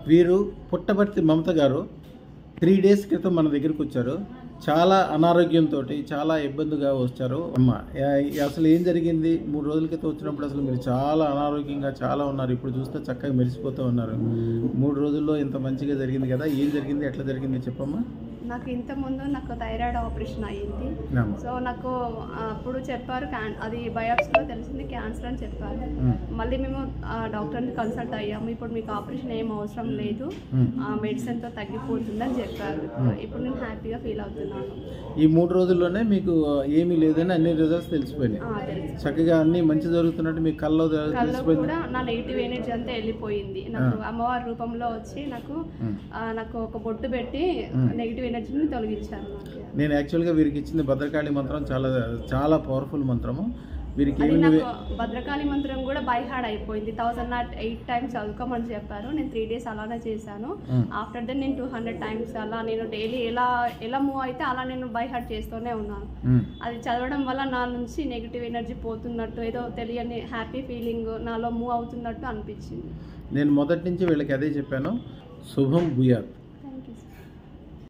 వీరు పుట్టపర్తి మమత గారు 3 డేస్ క్రితం మన దగ్గరికి వచ్చారు. చాలా అనారోగ్యంతో చాలా ఇబ్బందిగా వచ్చారు. అమ్మ అసలు ఏం జరిగింది? 3 రోజుల క్రితం వచ్చినప్పుడు అసలు మీరు చాలా అనారోగ్యంగా చాలా ఉన్నారు. ఇప్పుడు చూస్తే చక్కగా మెరిసిపోతూ ఉన్నారు. 3 రోజుల్లో ఇంత మంచిగా జరిగింది కదా, ఏం జరిగింది, ఎట్లా జరిగింది చెప్పమ్మా. నాకు ఇంతకుముందు నాకు థైరాయిడ్ ఆపరేషన్ అయ్యింది. సో నాకు అప్పుడు చెప్పారు అది బయాప్సీలో తెలిసింది క్యాన్సర్ అని చెప్పారు. మళ్ళీ మేము డాక్టర్ని కన్సల్ట్ అయ్యాము. ఇప్పుడు మీకు ఆపరేషన్ ఏం అవసరం లేదు, మెడిసిన్తో తగ్గిపోతుందని చెప్పారు. ఇప్పుడు నేను హ్యాపీగా ఫీల్ అవుతున్నాను. ఈ 3 రోజుల్లోనే మీకు ఏమీ లేదని అన్ని రిజల్ట్స్ తెలిసిపోయినాయి. చక్కగా అన్ని మంచి జరుగుతున్నట్టు మీ కళ్ళలో కూడా నా నెగిటివ్ ఎనర్జీ అంతా వెళ్ళిపోయింది. నాకు అమ్మవారి రూపంలో వచ్చి నాకు ఒక బొట్టు పెట్టి నెగిటివ్ ఎనర్జీని తొలగించారు. నేను యాక్చువల్గా వీరికి ఇచ్చింది భద్రకాళి మంత్రం, చాలా చాలా పవర్ఫుల్ మంత్రము. వీరికి భద్రకాళి మంత్రం కూడా బై హార్డ్ అయిపోయింది. 1008 టైమ్స్ చదువుకోమని చెప్పారు. నేను 3 డేస్ అలానే చేశాను. ఆఫ్టర్ దెన్ నేను 200 టైమ్స్ అలా నేను డైలీ ఎలా మూవ్ అయితే అలా నేను బై హార్డ్ చేస్తూనే ఉన్నాను. అది చదవడం వల్ల నా నుంచి నెగిటివ్ ఎనర్జీ పోతున్నట్టు, ఏదో తెలియని హ్యాపీ ఫీలింగ్ నాలో మూవ్ అవుతున్నట్టు అనిపించింది. నేను మొదటి నుంచి వీళ్ళకి అదే చెప్పాను, శుభం భూయాత్.